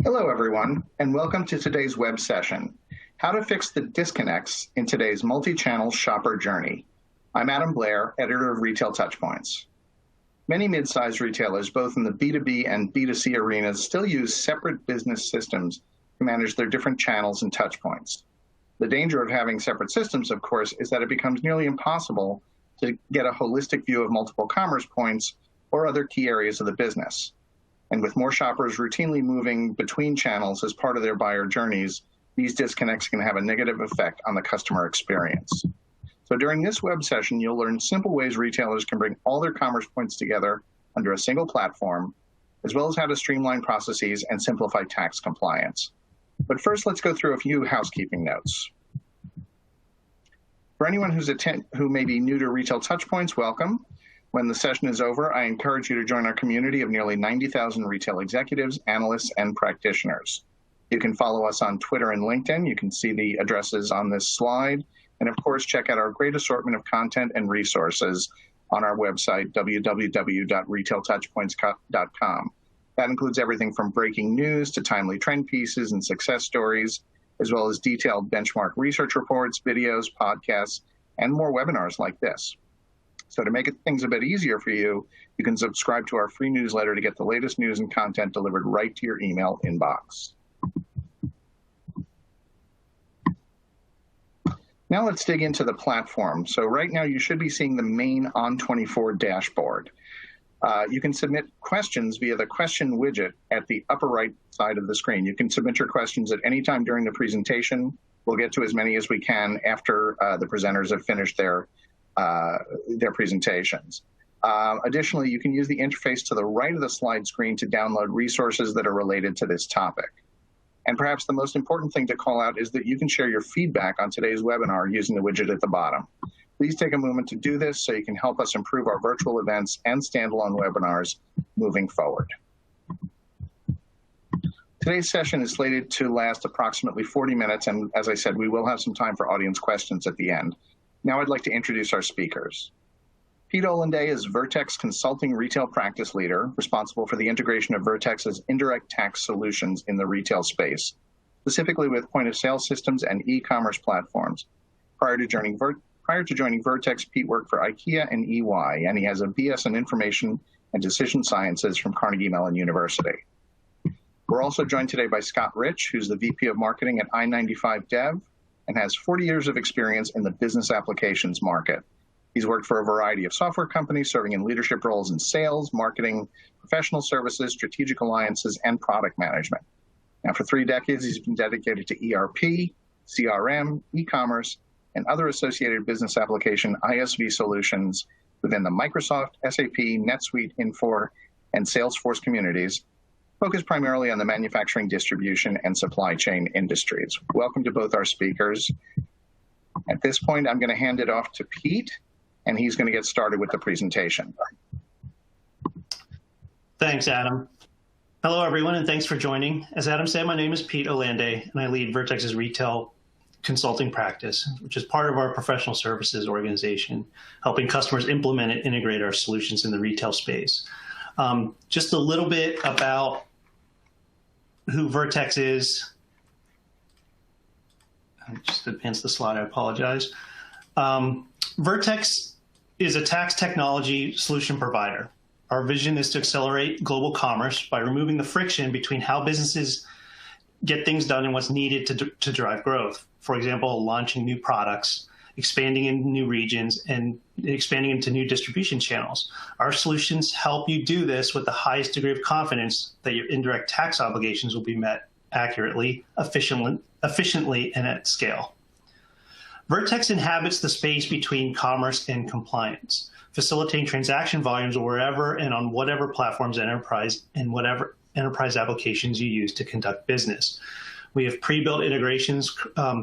Hello, everyone, and welcome to today's web session, How to Fix the Disconnects in Today's Multi-Channel Shopper Journey. I'm Adam Blair, editor of Retail Touchpoints. Many mid-sized retailers, both in the B2B and B2C arenas, still use separate business systems to manage their different channels and touchpoints. The danger of having separate systems, of course, is that it becomes nearly impossible to get a holistic view of multiple commerce points or other key areas of the business. And with more shoppers routinely moving between channels as part of their buyer journeys, these disconnects can have a negative effect on the customer experience. So during this web session, you'll learn simple ways retailers can bring all their commerce points together under a single platform, as well as how to streamline processes and simplify tax compliance. But first, let's go through a few housekeeping notes. For anyone who may be new to Retail Touchpoints, welcome. When the session is over, I encourage you to join our community of nearly 90,000 retail executives, analysts, and practitioners. You can follow us on Twitter and LinkedIn. You can see the addresses on this slide. And of course, check out our great assortment of content and resources on our website, www.retailtouchpoints.com. That includes everything from breaking news to timely trend pieces and success stories, as well as detailed benchmark research reports, videos, podcasts, and more webinars like this. So to make things a bit easier for you, you can subscribe to our free newsletter to get the latest news and content delivered right to your email inbox. Now let's dig into the platform. So right now you should be seeing the main On24 dashboard. You can submit questions via the question widget at the upper right side of the screen. You can submit your questions at any time during the presentation. We'll get to as many as we can after the presenters have finished their presentations. Additionally, you can use the interface to the right of the slide screen to download resources that are related to this topic. And perhaps the most important thing to call out is that you can share your feedback on today's webinar using the widget at the bottom. Please take a moment to do this so you can help us improve our virtual events and standalone webinars moving forward. Today's session is slated to last approximately 40 minutes, and as I said, we will have some time for audience questions at the end. Now I'd like to introduce our speakers. Pete Olenday is Vertex Consulting Retail Practice Leader, responsible for the integration of Vertex's indirect tax solutions in the retail space, specifically with point-of-sale systems and e-commerce platforms. Prior to joining Vertex, Pete worked for IKEA and EY, and he has a BS in Information and Decision Sciences from Carnegie Mellon University. We're also joined today by Scott Rich, who's the VP of Marketing at I-95 Dev, and has 40 years of experience in the business applications market. He's worked for a variety of software companies, serving in leadership roles in sales, marketing, professional services, strategic alliances, and product management. Now, for 3 decades, he's been dedicated to ERP, CRM, e-commerce, and other associated business application ISV solutions within the Microsoft, SAP, NetSuite, Infor, and Salesforce communities, focused primarily on the manufacturing, distribution, and supply chain industries. Welcome to both our speakers. At this point, I'm going to hand it off to Pete, and he's going to get started with the presentation. Thanks, Adam. Hello, everyone, and thanks for joining. As Adam said, my name is Pete Olenday, and I lead Vertex's retail consulting practice, which is part of our professional services organization, helping customers implement and integrate our solutions in the retail space. Just a little bit about who Vertex is. I just advanced the slide, I apologize. Vertex is a tax technology solution provider. Our vision is to accelerate global commerce by removing the friction between how businesses get things done and what's needed to drive growth. For example, launching new products, expanding in new regions, and expanding into new distribution channels. Our solutions help you do this with the highest degree of confidence that your indirect tax obligations will be met accurately, efficiently, and at scale. Vertex inhabits the space between commerce and compliance, facilitating transaction volumes wherever and on whatever platforms and whatever enterprise applications you use to conduct business. We have pre-built integrations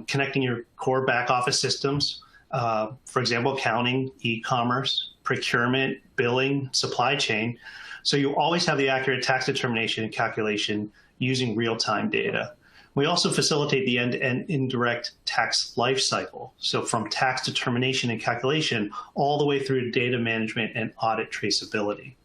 connecting your core back office systems, for example, accounting, e-commerce, procurement, billing, supply chain. So you always have the accurate tax determination and calculation using real-time data. We also facilitate the end-to-end indirect tax lifecycle. So from tax determination and calculation all the way through to data management and audit traceability.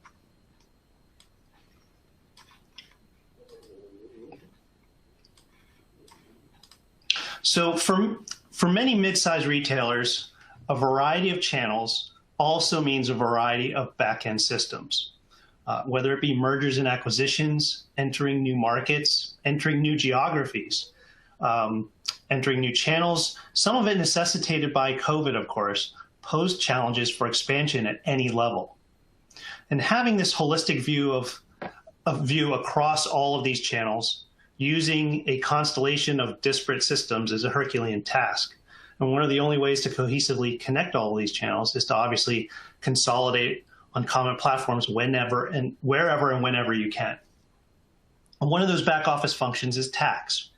So for many mid-sized retailers, a variety of channels also means a variety of back-end systems, whether it be mergers and acquisitions, entering new markets, entering new geographies, entering new channels. Some of it necessitated by COVID, of course, posed challenges for expansion at any level. And having this holistic view across all of these channels using a constellation of disparate systems is a Herculean task. And one of the only ways to cohesively connect all of these channels is to obviously consolidate on common platforms whenever and wherever and whenever you can. And one of those back office functions is tax.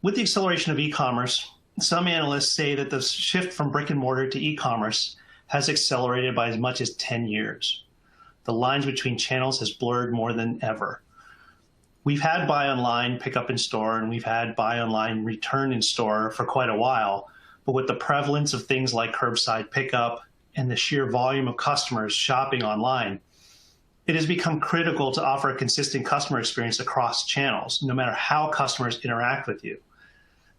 With the acceleration of e-commerce, some analysts say that the shift from brick and mortar to e-commerce has accelerated by as much as 10 years. The lines between channels has blurred more than ever. We've had buy online, pick up in store, and we've had buy online, return in store for quite a while. But with the prevalence of things like curbside pickup and the sheer volume of customers shopping online, it has become critical to offer a consistent customer experience across channels, no matter how customers interact with you.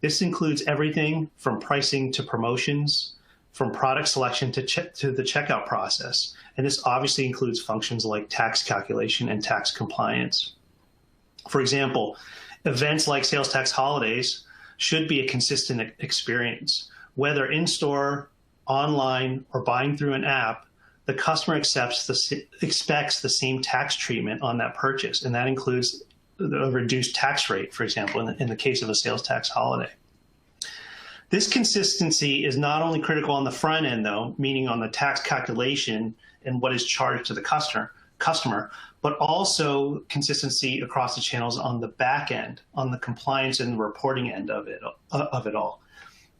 This includes everything from pricing to promotions, from product selection to the checkout process. And this obviously includes functions like tax calculation and tax compliance. For example, events like sales tax holidays should be a consistent experience. Whether in-store, online, or buying through an app, the customer expects the same tax treatment on that purchase, and that includes a reduced tax rate, for example, in the case of a sales tax holiday. This consistency is not only critical on the front end, though, meaning on the tax calculation and what is charged to the customer, but also consistency across the channels on the back end, on the compliance and the reporting end of it all.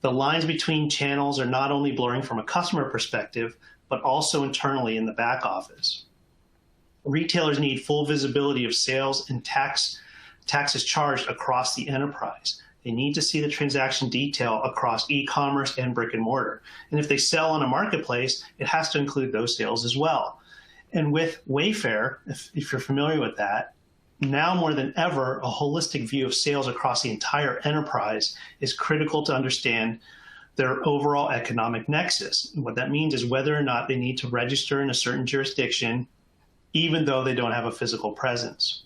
The lines between channels are not only blurring from a customer perspective, but also internally in the back office. Retailers need full visibility of sales and taxes charged across the enterprise. They need to see the transaction detail across e-commerce and brick and mortar. And if they sell on a marketplace, it has to include those sales as well. And with Wayfair, if you're familiar with that, now more than ever, a holistic view of sales across the entire enterprise is critical to understand their overall economic nexus. And what that means is whether or not they need to register in a certain jurisdiction, even though they don't have a physical presence.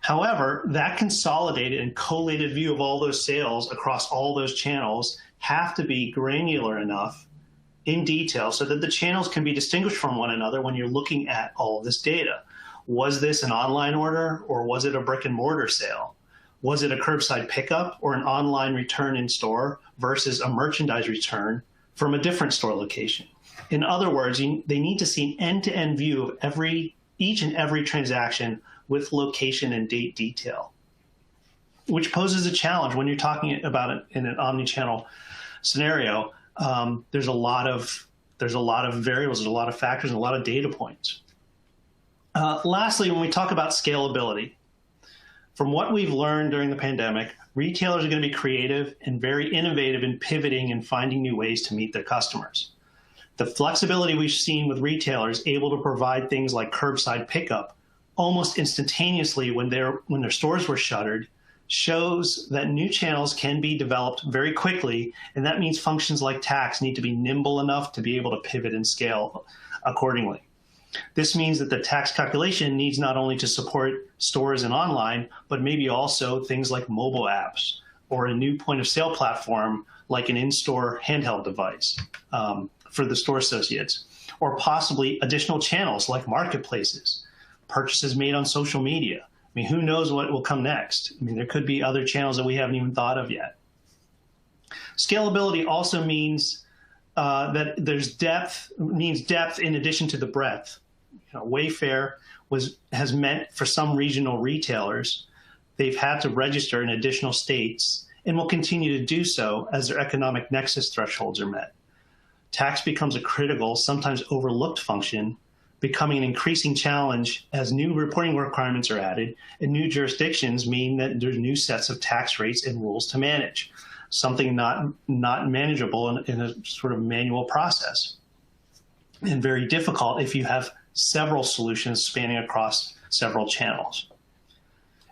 However, that consolidated and collated view of all those sales across all those channels have to be granular enough in detail so that the channels can be distinguished from one another when you're looking at all of this data. Was this an online order or was it a brick and mortar sale? Was it a curbside pickup or an online return in store versus a merchandise return from a different store location? In other words, they need to see an end-to-end view of each and every transaction with location and date detail, which poses a challenge when you're talking about it in an omni-channel scenario. There's a lot of variables, there's a lot of factors, and a lot of data points. Lastly, when we talk about scalability, from what we've learned during the pandemic, retailers are going to be creative and very innovative in pivoting and finding new ways to meet their customers. The flexibility we've seen with retailers able to provide things like curbside pickup almost instantaneously when their stores were shuttered shows that new channels can be developed very quickly, and that means functions like tax need to be nimble enough to be able to pivot and scale accordingly. This means that the tax calculation needs not only to support stores and online, but maybe also things like mobile apps or a new point of sale platform like an in-store handheld device for the store associates, or possibly additional channels like marketplaces, purchases made on social media. I mean, who knows what will come next? I mean, there could be other channels that we haven't even thought of yet. Scalability also means that there's depth in addition to the breadth. Wayfair has meant for some regional retailers, they've had to register in additional states and will continue to do so as their economic nexus thresholds are met. Tax becomes a critical, sometimes overlooked function, becoming an increasing challenge as new reporting requirements are added, and new jurisdictions mean that there's new sets of tax rates and rules to manage, something not manageable in a sort of manual process, and very difficult if you have several solutions spanning across several channels.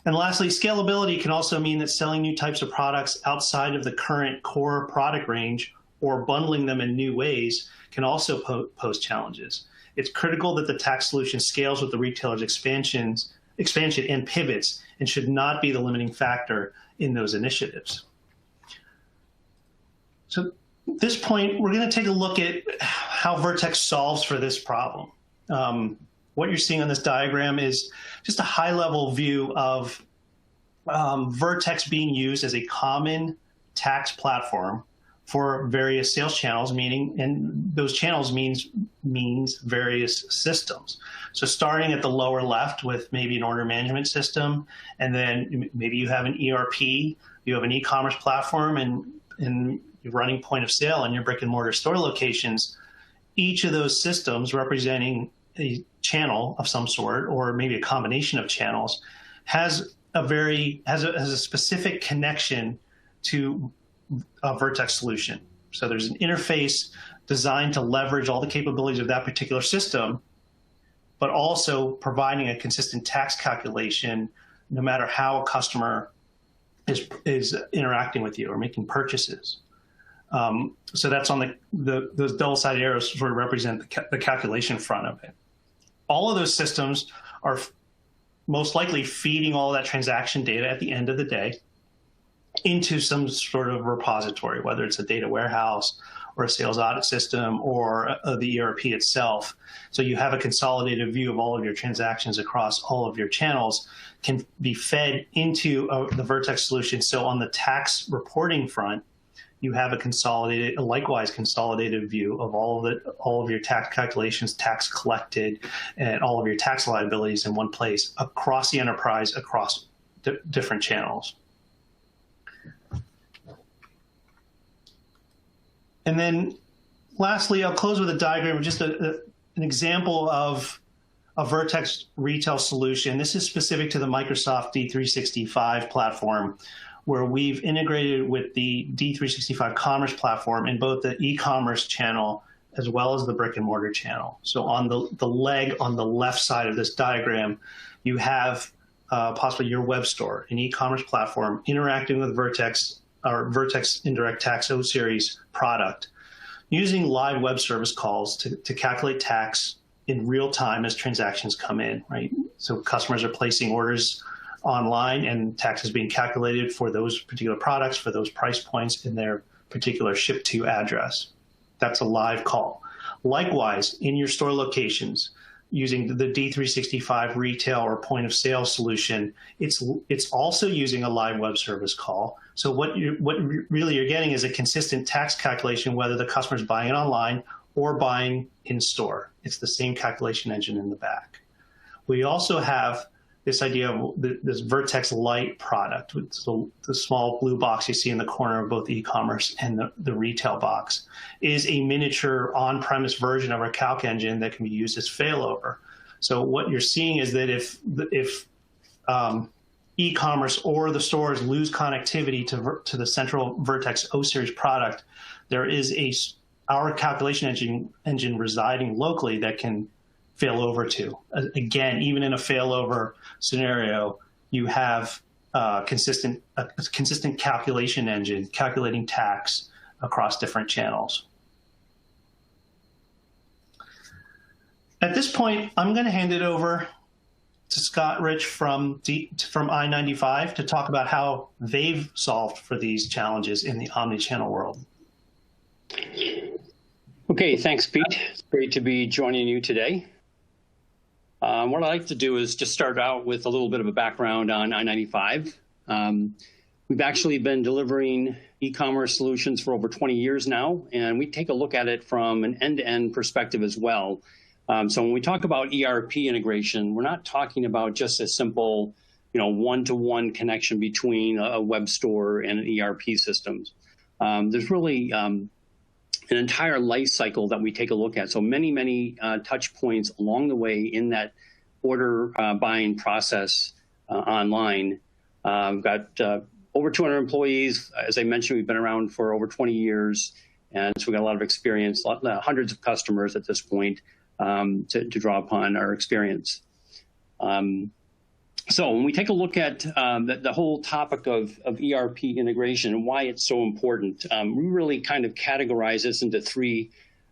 And lastly, scalability can also mean that selling new types of products outside of the current core product range or bundling them in new ways can also pose challenges. It's critical that the tax solution scales with the retailer's expansion and pivots, and should not be the limiting factor in those initiatives. So at this point, we're going to take a look at how Vertex solves for this problem. What you're seeing on this diagram is just a high-level view of Vertex being used as a common tax platform for various sales channels, and those channels means various systems. So starting at the lower left with maybe an order management system, and then maybe you have an ERP, you have an e-commerce platform, and you're running point of sale in your brick and mortar store locations. Each of those systems representing a channel of some sort, or maybe a combination of channels, has a specific connection to a Vertex solution. So there's an interface designed to leverage all the capabilities of that particular system, but also providing a consistent tax calculation no matter how a customer is interacting with you or making purchases. So that's on those double-sided arrows sort of represent the calculation front of it. All of those systems are most likely feeding all that transaction data at the end of the day into some sort of repository, whether it's a data warehouse or a sales audit system or the ERP itself. So you have a consolidated view of all of your transactions across all of your channels can be fed into the Vertex solution. So on the tax reporting front, you have a likewise consolidated view of all of your tax calculations, tax collected, and all of your tax liabilities in one place across the enterprise, across different channels. And then lastly, I'll close with a diagram of just an example of a Vertex retail solution. This is specific to the Microsoft D365 platform, where we've integrated with the D365 commerce platform in both the e-commerce channel as well as the brick and mortar channel. So on the leg on the left side of this diagram, you have possibly your web store, an e-commerce platform interacting with Vertex, our Vertex Indirect Tax O-Series product, using live web service calls to calculate tax in real time as transactions come in, right? So customers are placing orders online and tax is being calculated for those particular products, for those price points in their particular ship to address. That's a live call. Likewise, in your store locations, using the D365 retail or point of sale solution, it's also using a live web service call. So what really you're getting is a consistent tax calculation, whether the customer's buying it online or buying in store. It's the same calculation engine in the back. We also have this idea of this Vertex Lite product, with the small blue box you see in the corner of both the e-commerce and the retail box, is a miniature on-premise version of our calc engine that can be used as failover. So what you're seeing is that if e-commerce or the stores lose connectivity to the central Vertex O-Series product, there is our calculation engine residing locally that can fail over to. Again, even in a failover scenario, you have a consistent calculation engine calculating tax across different channels. At this point, I'm going to hand it over to Scott Rich from I-95 to talk about how they've solved for these challenges in the omnichannel world. Okay, thanks, Pete. It's great to be joining you today. What I'd like to do is just start out with a little bit of a background on I-95. We've actually been delivering e-commerce solutions for over 20 years now, and we take a look at it from an end-to-end perspective as well. So when we talk about ERP integration, we're not talking about just a simple, one-to-one connection between a web store and an ERP system. There's really an entire life cycle that we take a look at. So many touch points along the way in that order buying process online. We've got over 200 employees. As I mentioned, we've been around for over 20 years. And so we've got a lot of experience, hundreds of customers at this point to draw upon our experience. So when we take a look at the whole topic of ERP integration and why it's so important, we really kind of categorize this into three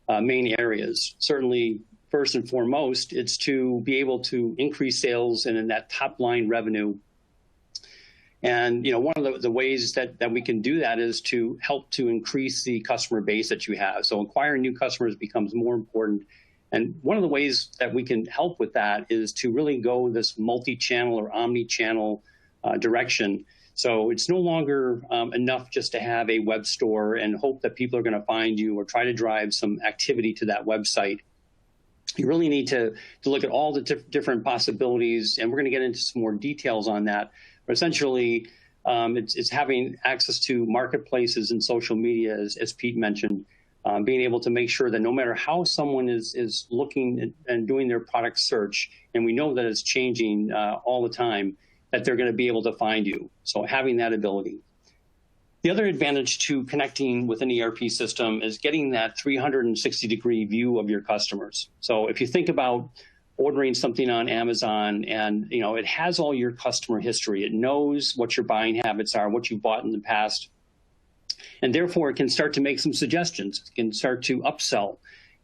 main areas. Certainly, first and foremost, it's to be able to increase sales and in that top line revenue. And one of the ways that we can do that is to help to increase the customer base that you have. So acquiring new customers becomes more important. And one of the ways that we can help with that is to really go this multi-channel or omni-channel direction. So it's no longer enough just to have a web store and hope that people are going to find you or try to drive some activity to that website. You really need to look at all the different possibilities, and we're going to get into some more details on that. But essentially, it's having access to marketplaces and social media, as Pete mentioned, being able to make sure that no matter how someone is looking and doing their product search, and we know that it's changing all the time, that they're going to be able to find you. So having that ability. The other advantage to connecting with an ERP system is getting that 360-degree view of your customers. So if you think about ordering something on Amazon and it has all your customer history, it knows what your buying habits are, what you've bought in the past, and therefore it can start to make some suggestions. It can start to upsell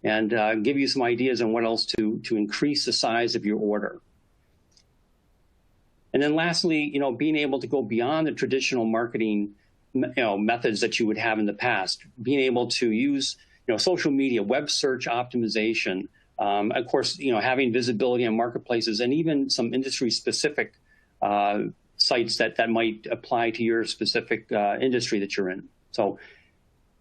and give you some ideas on what else to increase the size of your order. And then lastly, being able to go beyond the traditional marketing methods that you would have in the past, being able to use social media, web search optimization, of course, having visibility on marketplaces and even some industry-specific sites that might apply to your specific industry that you're in. So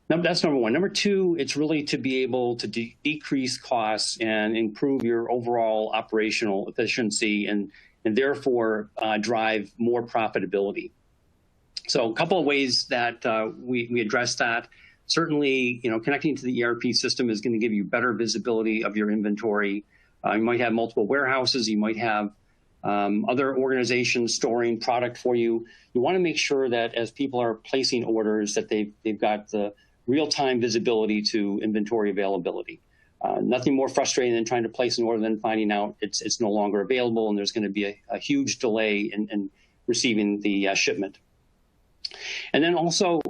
that's number one. Number two, it's really to be able to decrease costs and improve your overall operational efficiency and therefore drive more profitability. So a couple of ways that we address that. Certainly, connecting to the ERP system is going to give you better visibility of your inventory. You might have multiple warehouses. You might have other organizations storing product for you. You want to make sure that as people are placing orders that they've got the real-time visibility to inventory availability. Nothing more frustrating than trying to place an order than finding out it's no longer available and there's going to be a huge delay in receiving the shipment. And then also,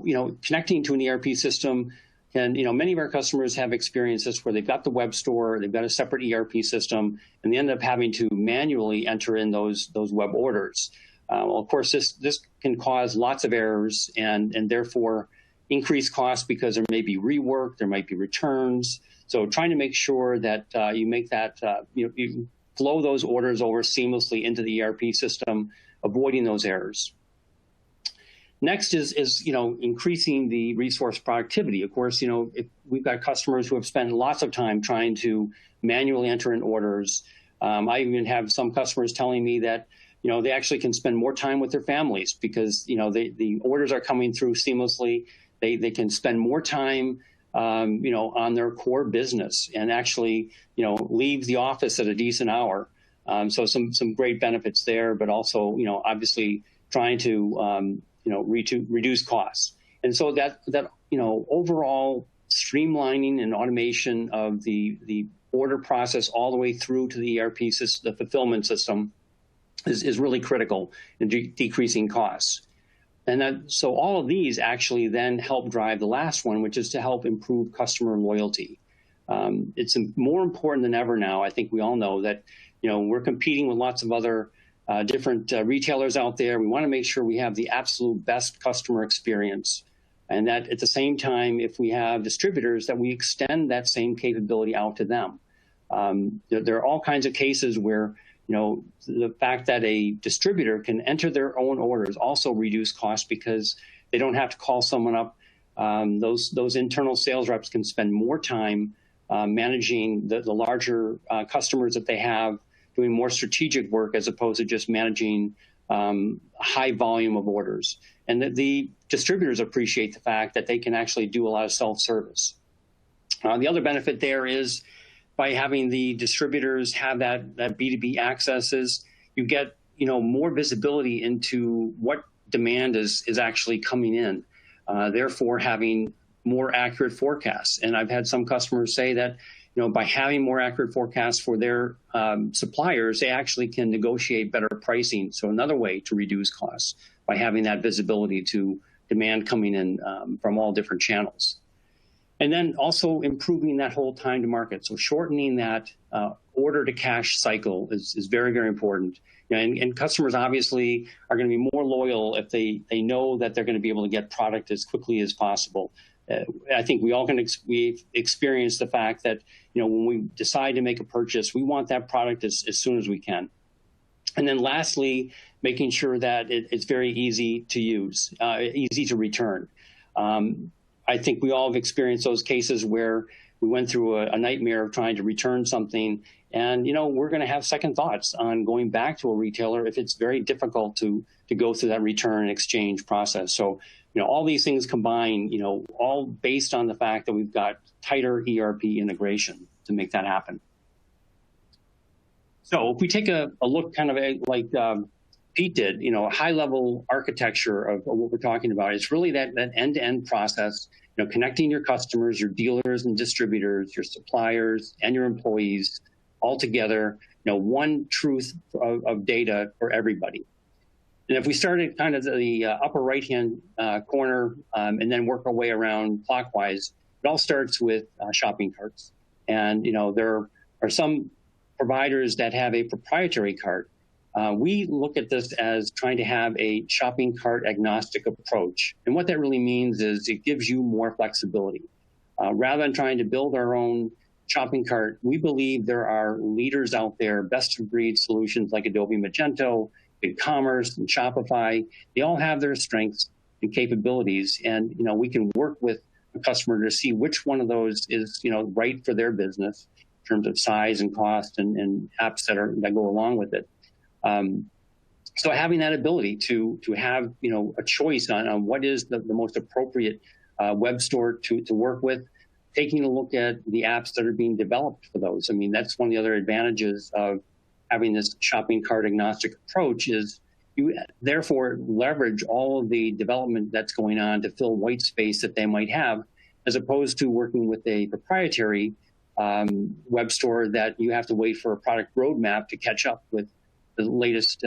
connecting to an ERP system, and many of our customers have experiences where they've got the web store, they've got a separate ERP system, and they end up having to manually enter in those web orders. Well, of course, this can cause lots of errors and therefore increase costs because there may be rework, there might be returns. So trying to make sure that you make that, you flow those orders over seamlessly into the ERP system, avoiding those errors. Next is increasing the resource productivity. Of course, if we've got customers who have spent lots of time trying to manually enter in orders. I even have some customers telling me that they actually can spend more time with their families because the orders are coming through seamlessly. They can spend more time on their core business and actually leave the office at a decent hour. So some great benefits there, but also obviously trying to reduce costs. And so that overall streamlining and automation of the order process all the way through to the ERP system, the fulfillment system, is really critical in decreasing costs. And so all of these actually then help drive the last one, which is to help improve customer loyalty. It's more important than ever now. I think we all know that we're competing with lots of other different retailers out there. We want to make sure we have the absolute best customer experience. And that at the same time, if we have distributors, that we extend that same capability out to them. There are all kinds of cases where the fact that a distributor can enter their own orders also reduce costs because they don't have to call someone up. Those internal sales reps can spend more time managing the larger customers that they have, doing more strategic work as opposed to just managing high volume of orders. And that the distributors appreciate the fact that they can actually do a lot of self-service. The other benefit there is by having the distributors have that B2B accesses, you get more visibility into what demand is actually coming in, therefore having more accurate forecasts. And I've had some customers say that by having more accurate forecasts for their suppliers, they actually can negotiate better pricing. So another way to reduce costs by having that visibility to demand coming in from all different channels. And then also improving that whole time to market. So shortening that order to cash cycle is very, very important. And customers obviously are going to be more loyal if they know that they're going to be able to get product as quickly as possible. I think we all we've experienced the fact that, when we decide to make a purchase, we want that product as soon as we can. And then lastly, making sure that it's very easy to use, easy to return. I think we all have experienced those cases where we went through a nightmare of trying to return something. And, we're going to have second thoughts on going back to a retailer if it's very difficult to go through that return and exchange process. So, all these things combined, all based on the fact that we've got tighter ERP integration to make that happen. So if we take a look kind of like Pete did, a high-level architecture of what we're talking about, it's really that end-to-end process, connecting your customers, your dealers and distributors, your suppliers, and your employees all together, one truth of data for everybody. And if we start at kind of the upper right-hand corner and then work our way around clockwise, it all starts with shopping carts. And, there are some providers that have a proprietary cart. We look at this as trying to have a shopping cart agnostic approach. And what that really means is it gives you more flexibility. Rather than trying to build our own shopping cart, we believe there are leaders out there, best of breed solutions like Adobe Magento, BigCommerce, and Shopify. They all have their strengths and capabilities. And, we can work with a customer to see which one of those is, right for their business in terms of size and cost and apps that go along with it. So having that ability to have, a choice on what is the most appropriate web store to work with, taking a look at the apps that are being developed for those. I mean, that's one of the other advantages of having this shopping cart agnostic approach is you therefore leverage all of the development that's going on to fill white space that they might have, as opposed to working with a proprietary web store that you have to wait for a product roadmap to catch up with the latest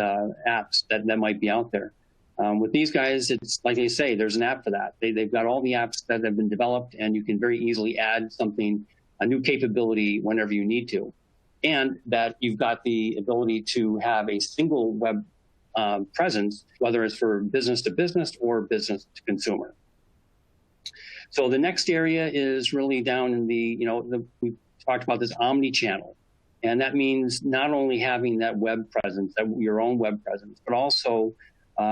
apps that might be out there. With these guys, it's like they say, there's an app for that. They've got all the apps that have been developed, and you can very easily add something, a new capability whenever you need to. And that you've got the ability to have a single web presence, whether it's for business to business or business to consumer. So the next area is really down in we talked about this omni-channel. And that means not only having that web presence, your own web presence, but also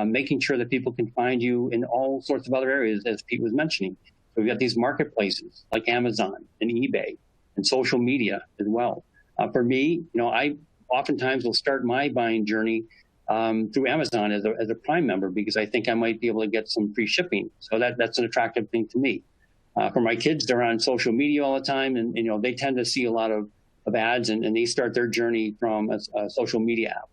making sure that people can find you in all sorts of other areas, as Pete was mentioning. So we've got these marketplaces like Amazon and eBay and social media as well. For me, I oftentimes will start my buying journey through Amazon as a Prime member because I think I might be able to get some free shipping. So that's an attractive thing to me. For my kids, they're on social media all the time, and they tend to see a lot of ads, and they start their journey from a social media app.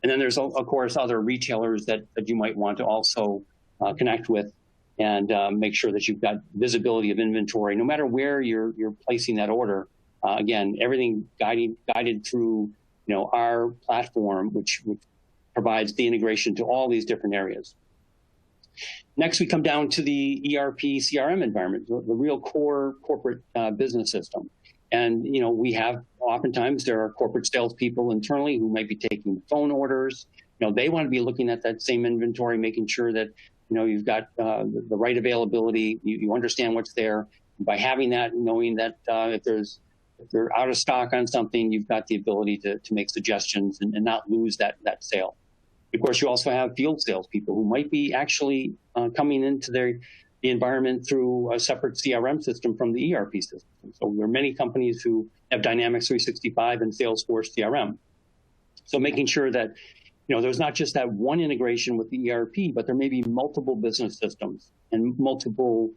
And then there's, of course, other retailers that you might want to also connect with and make sure that you've got visibility of inventory, no matter where you're placing that order. Again, everything guided through, our platform, which provides the integration to all these different areas. Next, we come down to the ERP CRM environment, the real core corporate business system. And, we have oftentimes there are corporate salespeople internally who might be taking phone orders. They want to be looking at that same inventory, making sure that, you've got the right availability, you understand what's there. By having that, knowing that if they're out of stock on something, you've got the ability to make suggestions and not lose that sale. Of course, you also have field salespeople who might be actually coming into the environment through a separate CRM system from the ERP system. So there are many companies who have Dynamics 365 and Salesforce CRM. So making sure that, there's not just that one integration with the ERP, but there may be multiple business systems and multiple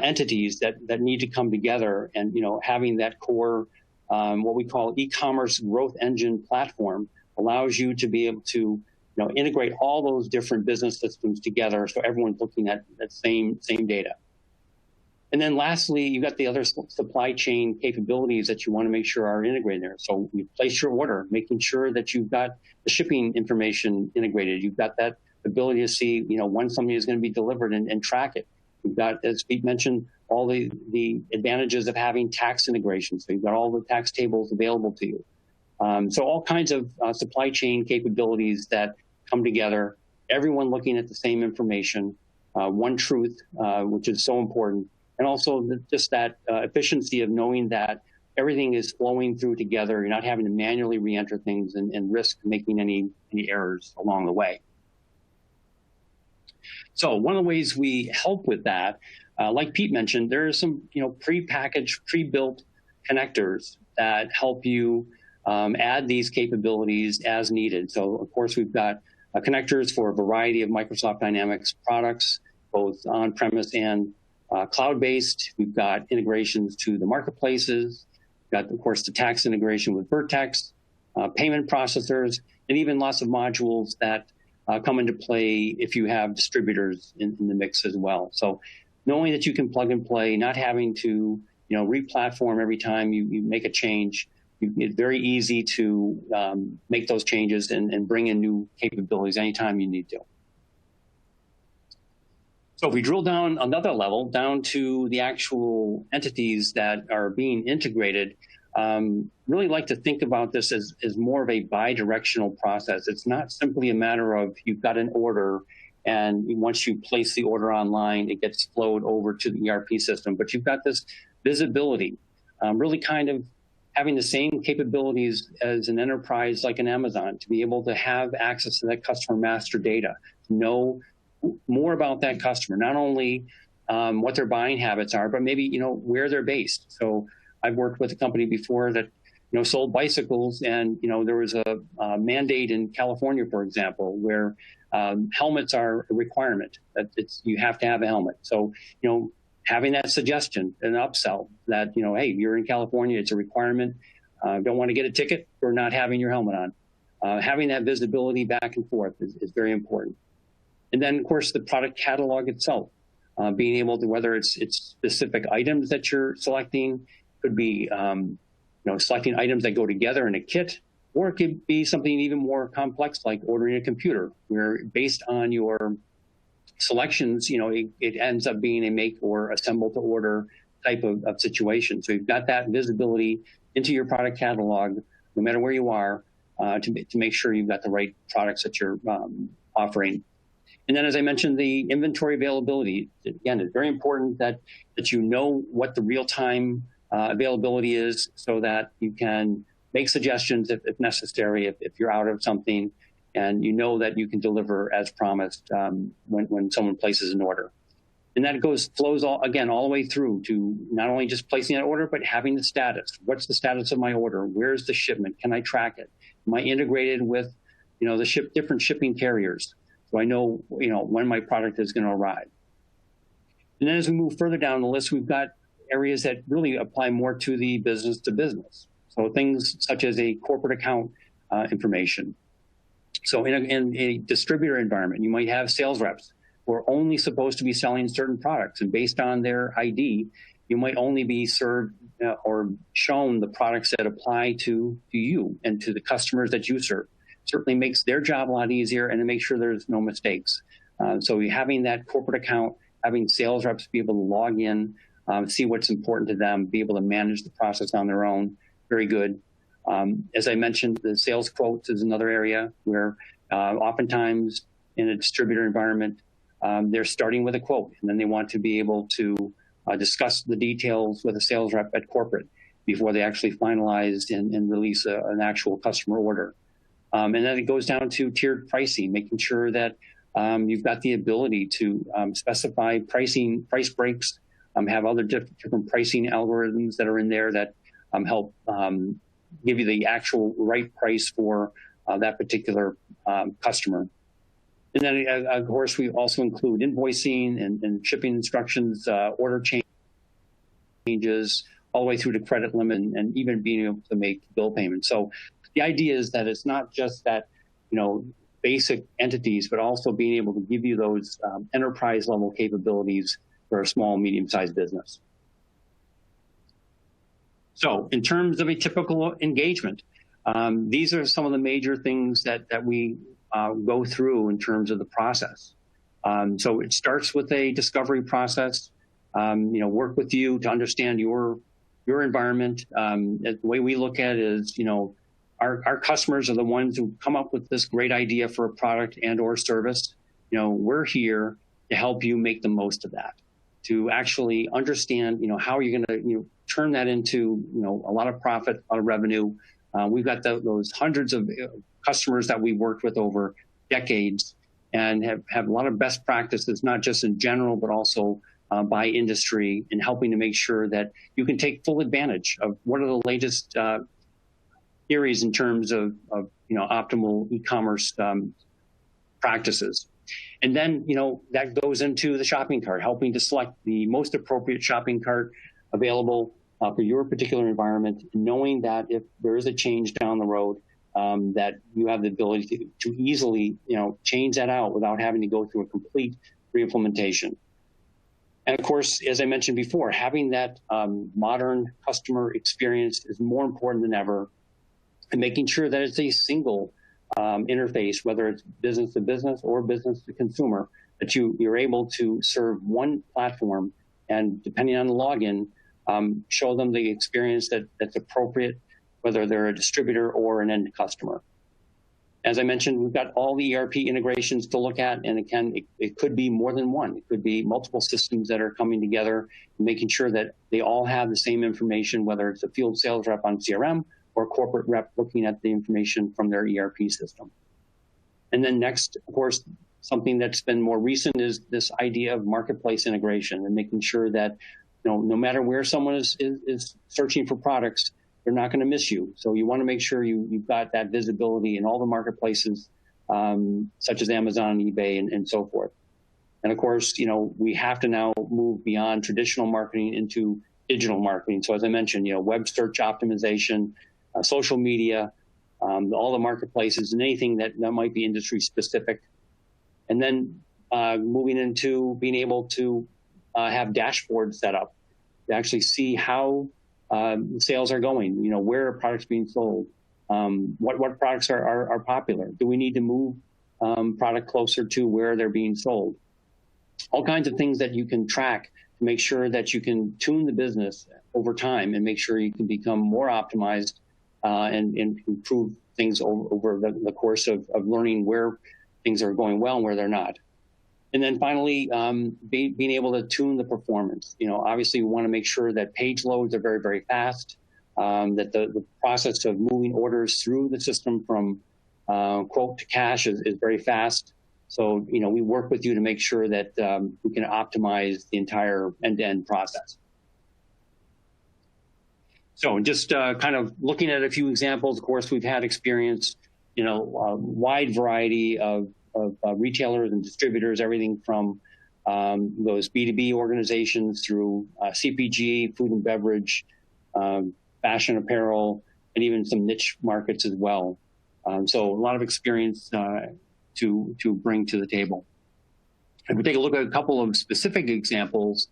entities that need to come together, and having that core what we call e-commerce growth engine platform allows you to be able to integrate all those different business systems together, so everyone's looking at that same data. And then lastly, you've got the other supply chain capabilities that you want to make sure are integrated there. So you place your order, making sure that you've got the shipping information integrated. You've got that ability to see, when something is going to be delivered and track it. You've got, as Pete mentioned, all the advantages of having tax integration. So you've got all the tax tables available to you. So all kinds of supply chain capabilities that come together, everyone looking at the same information, one truth, which is so important. And also just that efficiency of knowing that everything is flowing through together. You're not having to manually re-enter things and risk making any errors along the way. So one of the ways we help with that, like Pete mentioned, there are some pre-packaged, pre-built connectors that help you add these capabilities as needed. So of course we've got connectors for a variety of Microsoft Dynamics products, both on-premise and cloud-based. We've got integrations to the marketplaces. We've got, of course, the tax integration with Vertex, payment processors, and even lots of modules that come into play if you have distributors in the mix as well. So knowing that you can plug and play, not having to re-platform every time you make a change, it's very easy to make those changes and bring in new capabilities anytime you need to. So if we drill down another level, down to the actual entities that are being integrated, really like to think about this as more of a bi-directional process. It's not simply a matter of you've got an order and once you place the order online, it gets flowed over to the ERP system, but you've got this visibility, really kind of having the same capabilities as an enterprise like an Amazon, to be able to have access to that customer master data, to know more about that customer, not only what their buying habits are, but maybe where they're based. So I've worked with a company before that sold bicycles, and there was a mandate in California, for example, where helmets are a requirement, that you have to have a helmet. So having that suggestion, an upsell that hey, you're in California, it's a requirement. Don't want to get a ticket for not having your helmet on. Having that visibility back and forth is very important. And then, of course, the product catalog itself, being able to, whether it's specific items that you're selecting, could be selecting items that go together in a kit, or it could be something even more complex like ordering a computer, where based on your selections, it ends up being a make or assemble to order type of situation. So you've got that visibility into your product catalog, no matter where you are, to make sure you've got the right products that you're offering. And then, as I mentioned, the inventory availability, again, it's very important that you know what the real-time availability is, so that you can make suggestions if necessary, if you're out of something, and you know that you can deliver as promised when someone places an order. And that flows all the way through to not only just placing an order, but having the status. What's the status of my order? Where's the shipment? Can I track it? Am I integrated with the different shipping carriers? So I know, when my product is going to arrive. And then as we move further down the list, we've got areas that really apply more to the business to business. So things such as a corporate account information. So in a distributor environment, you might have sales reps who are only supposed to be selling certain products, and based on their ID, you might only be served or shown the products that apply to you and to the customers that you serve. Certainly makes their job a lot easier, and to make sure there's no mistakes. So having that corporate account, having sales reps be able to log in, see what's important to them, be able to manage the process on their own, very good. As I mentioned, the sales quotes is another area where oftentimes in a distributor environment, they're starting with a quote, and then they want to be able to discuss the details with a sales rep at corporate before they actually finalize and release an actual customer order. And then it goes down to tiered pricing, making sure that you've got the ability to specify price breaks, have other different pricing algorithms that are in there that help give you the actual right price for that particular customer. And then, of course, we also include invoicing and shipping instructions, order changes, all the way through to credit limit, and even being able to make bill payments. So the idea is that it's not just that, basic entities, but also being able to give you those enterprise level capabilities for a small, medium-sized business. So in terms of a typical engagement, these are some of the major things that we go through in terms of the process. So it starts with a discovery process, work with you to understand your environment. The way we look at it is, our customers are the ones who come up with this great idea for a product and or service. We're here to help you make the most of that, to actually understand, how you're going to turn that into, a lot of profit, a lot of revenue. We've got those hundreds of customers that we've worked with over decades and have a lot of best practices, not just in general, but also by industry, in helping to make sure that you can take full advantage of what are the latest theories in terms of optimal e-commerce practices. And then, that goes into the shopping cart, helping to select the most appropriate shopping cart available for your particular environment, knowing that if there is a change down the road, that you have the ability to easily, change that out without having to go through a complete re-implementation. And of course, as I mentioned before, having that modern customer experience is more important than ever, and making sure that it's a single interface, whether it's business to business or business to consumer, that you're able to serve one platform and, depending on the login, show them the experience that's appropriate, whether they're a distributor or an end customer. As I mentioned, we've got all the ERP integrations to look at, and it could be more than one. It could be multiple systems that are coming together, making sure that they all have the same information, whether it's a field sales rep on CRM or a corporate rep looking at the information from their ERP system. And then next, of course, something that's been more recent is this idea of marketplace integration and making sure that no matter where someone is searching for products, they're not going to miss you. So you want to make sure you've got that visibility in all the marketplaces, such as Amazon, eBay, and so forth. And of course, we have to now move beyond traditional marketing into digital marketing. So as I mentioned, web search optimization, social media, all the marketplaces, and anything that might be industry specific. And then moving into being able to have dashboards set up to actually see how sales are going, where are products being sold, what products are popular, do we need to move product closer to where they're being sold, all kinds of things that you can track to make sure that you can tune the business over time and make sure you can become more optimized and improve things over the course of learning where things are going well and where they're not. And then finally, being able to tune the performance. Obviously, we want to make sure that page loads are very, very fast, that the process of moving orders through the system from quote to cash is very fast. So, we work with you to make sure that we can optimize the entire end-to-end process. So just kind of looking at a few examples, of course, we've had experience, a wide variety of retailers and distributors, everything from those B2B organizations through CPG, food and beverage, fashion apparel, and even some niche markets as well. So a lot of experience to bring to the table. If we take a look at a couple of specific examples,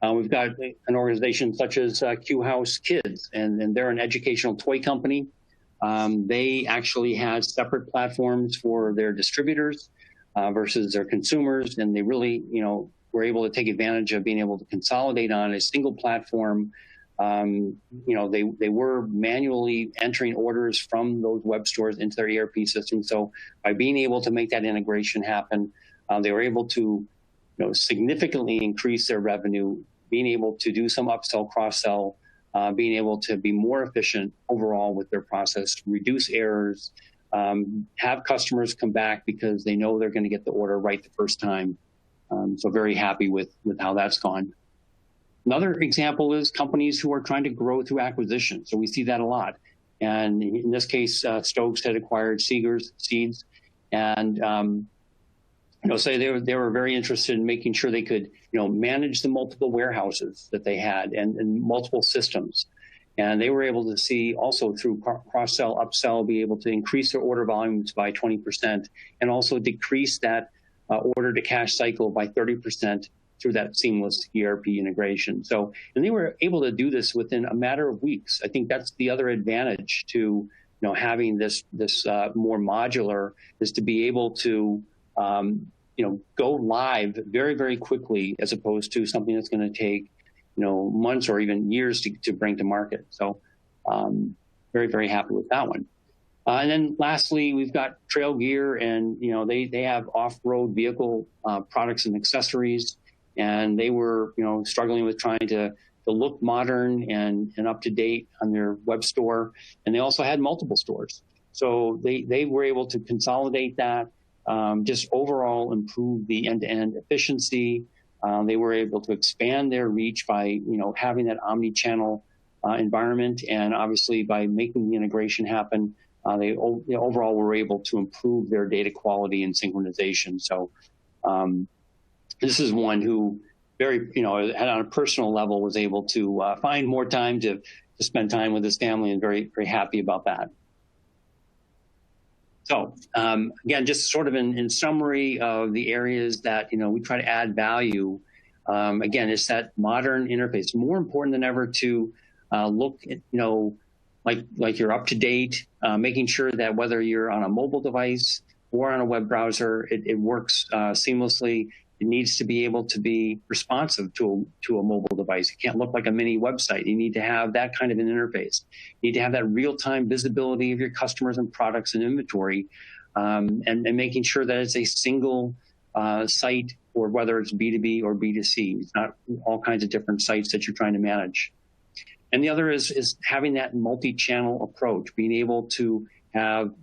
we've got an organization such as Q House Kids, and they're an educational toy company. They actually had separate platforms for their distributors versus their consumers, and they really, were able to take advantage of being able to consolidate on a single platform. They were manually entering orders from those web stores into their ERP system. So by being able to make that integration happen, they were able to, significantly increase their revenue, being able to do some upsell, cross-sell, being able to be more efficient overall with their process, reduce errors, have customers come back because they know they're going to get the order right the first time. So very happy with how that's gone. Another example is companies who are trying to grow through acquisition. So we see that a lot. And in this case, Stokes had acquired Seeds, and say they were very interested in making sure they could manage the multiple warehouses that they had and multiple systems. And they were able to see also through cross-sell, upsell, be able to increase their order volumes by 20% and also decrease that order to cash cycle by 30% through that seamless ERP integration. So, and they were able to do this within a matter of weeks. I think that's the other advantage to having this more modular, is to be able to go live very, very quickly, as opposed to something that's going to take months or even years to bring to market. So very, very happy with that one. And then lastly, we've got Trail Gear, and they have off-road vehicle products and accessories, and they were struggling with trying to look modern and up to date on their web store, and they also had multiple stores. So they were able to consolidate that, just overall improve the end-to-end efficiency. They were able to expand their reach by having that omni-channel environment, and obviously by making the integration happen. They overall were able to improve their data quality and synchronization. So this is one who very, on a personal level, was able to find more time to spend time with his family, and very, very happy about that. So again, just sort of in summary of the areas that we try to add value. Again, it's that modern interface. More important than ever to look at like you're up to date, making sure that whether you're on a mobile device or on a web browser, it works seamlessly. It needs to be able to be responsive to a mobile device. It can't look like a mini website. You need to have that kind of an interface. You need to have that real-time visibility of your customers and products and inventory, and making sure that it's a single site, or whether it's B2B or B2C. It's not all kinds of different sites that you're trying to manage. And the other is having that multi-channel approach, being able to have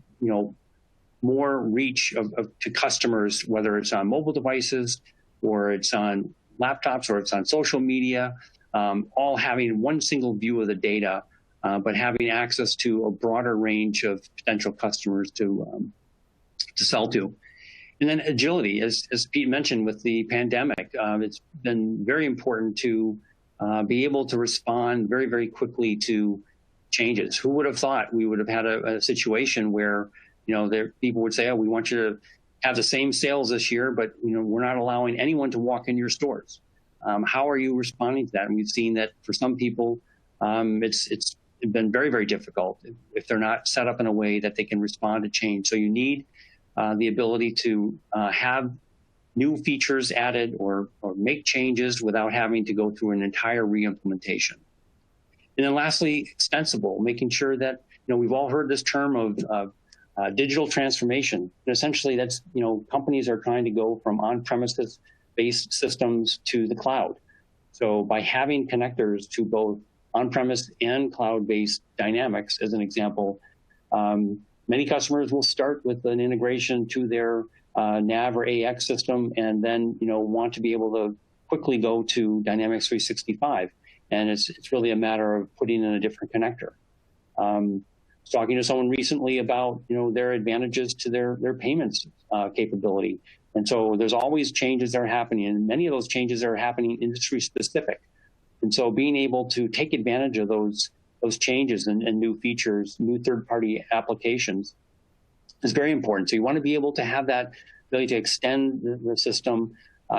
more reach to customers, whether it's on mobile devices or it's on laptops or it's on social media, all having one single view of the data, but having access to a broader range of potential customers to sell to. And then agility, as Pete mentioned with the pandemic, it's been very important to be able to respond very, very quickly to changes. Who would have thought we would have had a situation where people would say, "Oh, we want you to have the same sales this year, but we're not allowing anyone to walk into your stores." How are you responding to that? And we've seen that for some people, it's been very, very difficult if they're not set up in a way that they can respond to change. So you need the ability to have new features added or make changes without having to go through an entire re-implementation. And then lastly, extensible, making sure that we've all heard this term of digital transformation. And essentially, that's companies are trying to go from on-premises based systems to the cloud. So by having connectors to both on-premise and cloud-based dynamics, as an example, many customers will start with an integration to their NAV or AX system, and then want to be able to quickly go to Dynamics 365. And it's really a matter of putting in a different connector. Was talking to someone recently about their advantages to their payments capability, and so there's always changes that are happening, and many of those changes are happening industry specific. And so being able to take advantage of those changes and new features, new third-party applications, is very important. So you want to be able to have that ability to extend the system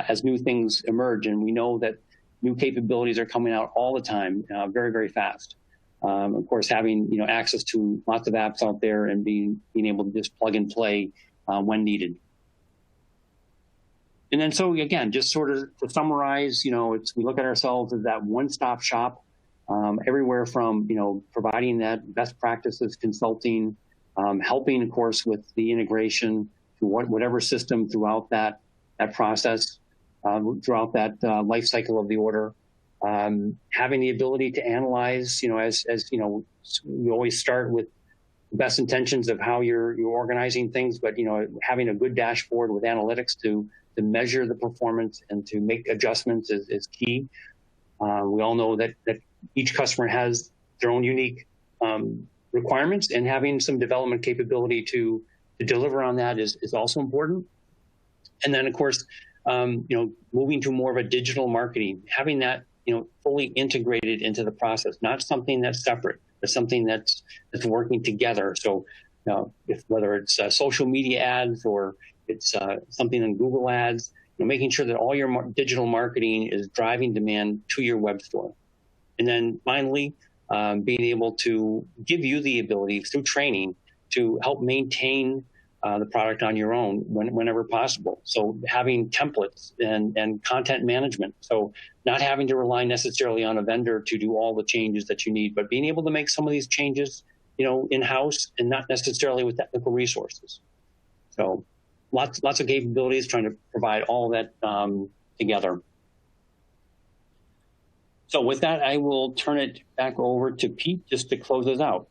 as new things emerge. And we know that new capabilities are coming out all the time, very, very fast. Of course, having access to lots of apps out there and being able to just plug and play when needed. And then so again, just sort of to summarize, we look at ourselves as that one-stop shop, everywhere from providing that best practices consulting, helping, of course, with the integration to whatever system throughout that process, throughout that life cycle of the order, having the ability to analyze, as we always start with the best intentions of how you're organizing things, but having a good dashboard with analytics to measure the performance and to make adjustments is key. We all know that each customer has their own unique requirements, and having some development capability to deliver on that is also important. And then, of course, moving to more of a digital marketing, having that fully integrated into the process, not something that's separate, but something that's working together. So, whether it's social media ads or it's something in Google Ads, making sure that all your digital marketing is driving demand to your web store. And then finally, being able to give you the ability through training to help maintain the product on your own whenever possible. So having templates and content management. So not having to rely necessarily on a vendor to do all the changes that you need, but being able to make some of these changes, in-house and not necessarily with technical resources. So lots of capabilities, trying to provide all that together. So with that, I will turn it back over to Pete just to close us out.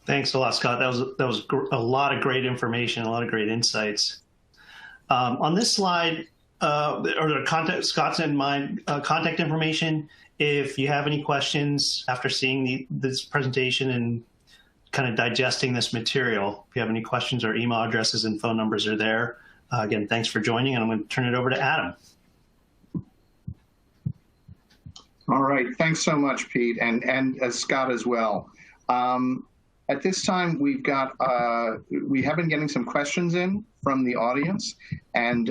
Thanks a lot, Scott. That was a lot of great information, a lot of great insights. On this slide, Scott's and my contact information. If you have any questions after seeing this presentation and kind of digesting this material, if you have any questions, our email addresses and phone numbers are there. Again, thanks for joining, and I'm going to turn it over to Adam. All right, thanks so much, Pete, and Scott as well. At this time, we have been getting some questions in from the audience, and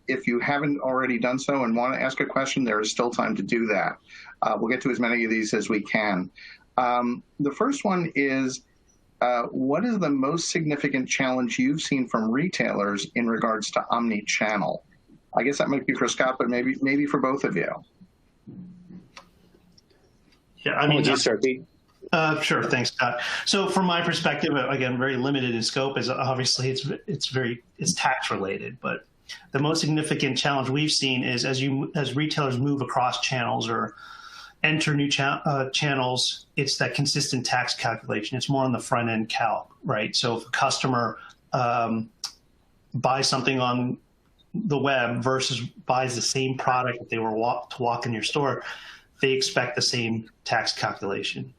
if you haven't already done so and want to ask a question, there is still time to do that. We'll get to as many of these as we can. The first one is, what is the most significant challenge you've seen from retailers in regards to omni-channel? I guess that might be for Scott, but maybe for both of you. Yeah, I mean, you start, Pete. Sure, thanks, Scott. So from my perspective, again, very limited in scope, is obviously it's tax related, but the most significant challenge we've seen is as retailers move across channels or enter new channels, it's that consistent tax calculation. It's more on the front end calc, right? So if a customer buys something on the web versus buys the same product that they were to walk in your store, they expect the same tax calculation.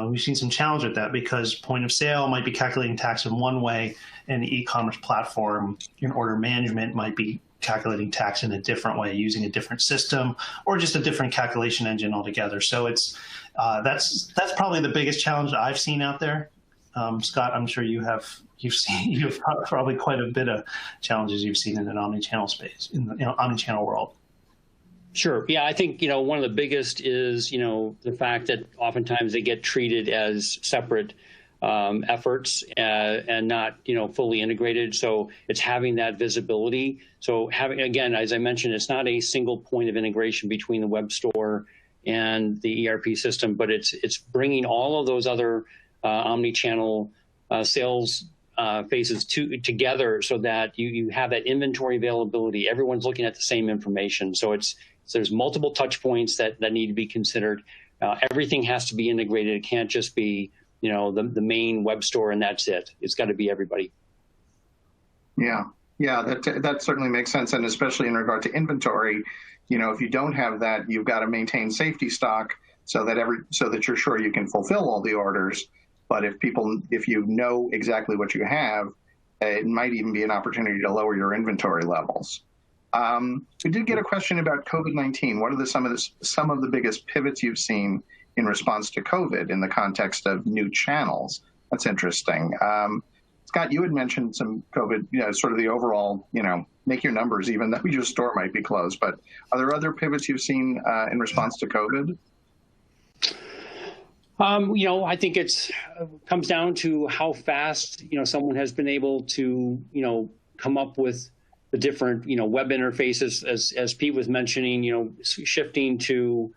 We've seen some challenge with that because point of sale might be calculating tax in one way, and the e-commerce platform in order management might be calculating tax in a different way, using a different system or just a different calculation engine altogether. So it's that's probably the biggest challenge that I've seen out there. Scott, I'm sure you've probably quite a bit of challenges you've seen in an omni-channel space, in the omni-channel world. Sure. Yeah, I think, one of the biggest is, the fact that oftentimes they get treated as separate efforts and not, fully integrated. So it's having that visibility. So again, as I mentioned, it's not a single point of integration between the web store and the ERP system, but it's bringing all of those other omni-channel sales phases together so that you have that inventory availability. Everyone's looking at the same information. So there's multiple touch points that need to be considered. Everything has to be integrated. It can't just be, the main web store and that's it. It's got to be everybody. Yeah, that certainly makes sense. And especially in regard to inventory, if you don't have that, you've got to maintain safety stock so that you're sure you can fulfill all the orders. But if you know exactly what you have, it might even be an opportunity to lower your inventory levels. We did get a question about COVID-19. What are some of the biggest pivots you've seen in response to COVID in the context of new channels? That's interesting. Scott, you had mentioned some COVID, sort of the overall, make your numbers even though your store might be closed. But are there other pivots you've seen in response to COVID? I think comes down to how fast, someone has been able to, come up with the different, web interfaces, as Pete was mentioning, shifting to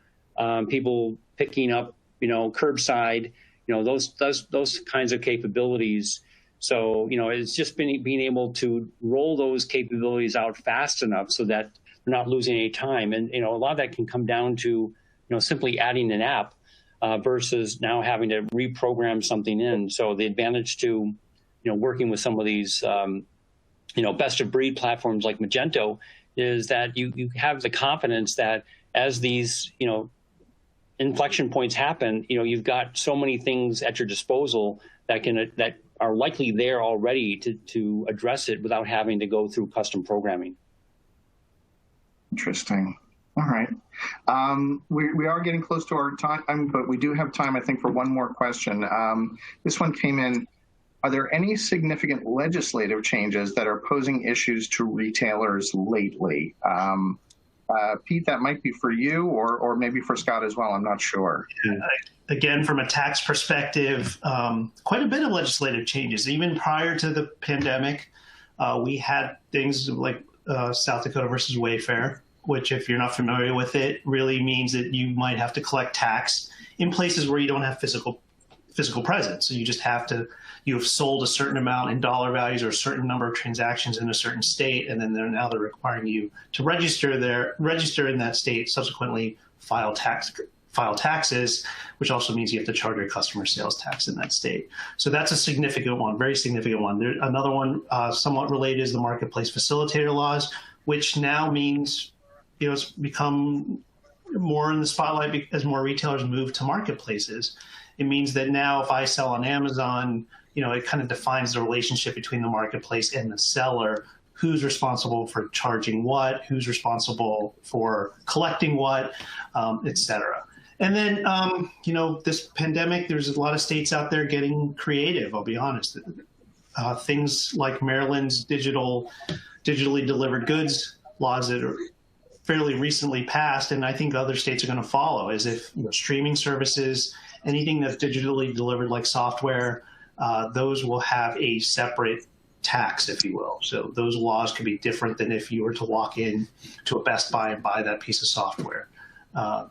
people picking up, curbside, those kinds of capabilities. So, it's just being able to roll those capabilities out fast enough so that they're not losing any time. And, a lot of that can come down to, simply adding an app versus now having to reprogram something in. So the advantage to, working with some of these, best of breed platforms like Magento is that you have the confidence that as these, inflection points happen, you've got so many things at your disposal that are likely there already to address it without having to go through custom programming. Interesting. All right. We are getting close to our time, but we do have time, I think, for one more question. This one came in. Are there any significant legislative changes that are posing issues to retailers lately? Pete, that might be for you or maybe for Scott as well. I'm not sure. Again, from a tax perspective, quite a bit of legislative changes. Even prior to the pandemic, we had things like South Dakota versus Wayfair, which, if you're not familiar with it, really means that you might have to collect tax in places where you don't have physical presence. So you just have to, you have sold a certain amount in dollar values or a certain number of transactions in a certain state, and then now they're requiring you to register in that state, subsequently file taxes, which also means you have to charge your customer sales tax in that state. So that's a significant one, very significant one. Another one somewhat related is the marketplace facilitator laws, which now means, it's become more in the spotlight as more retailers move to marketplaces. It means that now if I sell on Amazon, it kind of defines the relationship between the marketplace and the seller. Who's responsible for charging what, who's responsible for collecting what, et cetera. And then, this pandemic, there's a lot of states out there getting creative, I'll be honest. Things like Maryland's digitally delivered goods laws that are fairly recently passed, and I think other states are going to follow, as if streaming services, anything that's digitally delivered like software, those will have a separate tax, if you will. So those laws could be different than if you were to walk in to a Best Buy and buy that piece of software.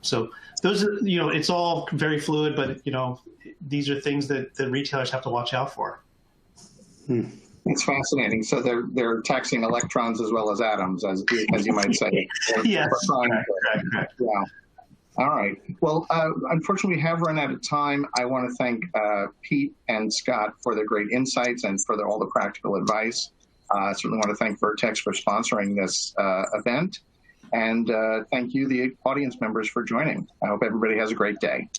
So those are, it's all very fluid, but, these are things that the retailers have to watch out for. It's fascinating. So they're taxing electrons as well as atoms, as you might say. Yes. Correct. Yeah. All right. Well, unfortunately, we have run out of time. I want to thank Pete and Scott for their great insights and for all the practical advice. I certainly want to thank Vertex for sponsoring this event. And thank you, the audience members, for joining. I hope everybody has a great day.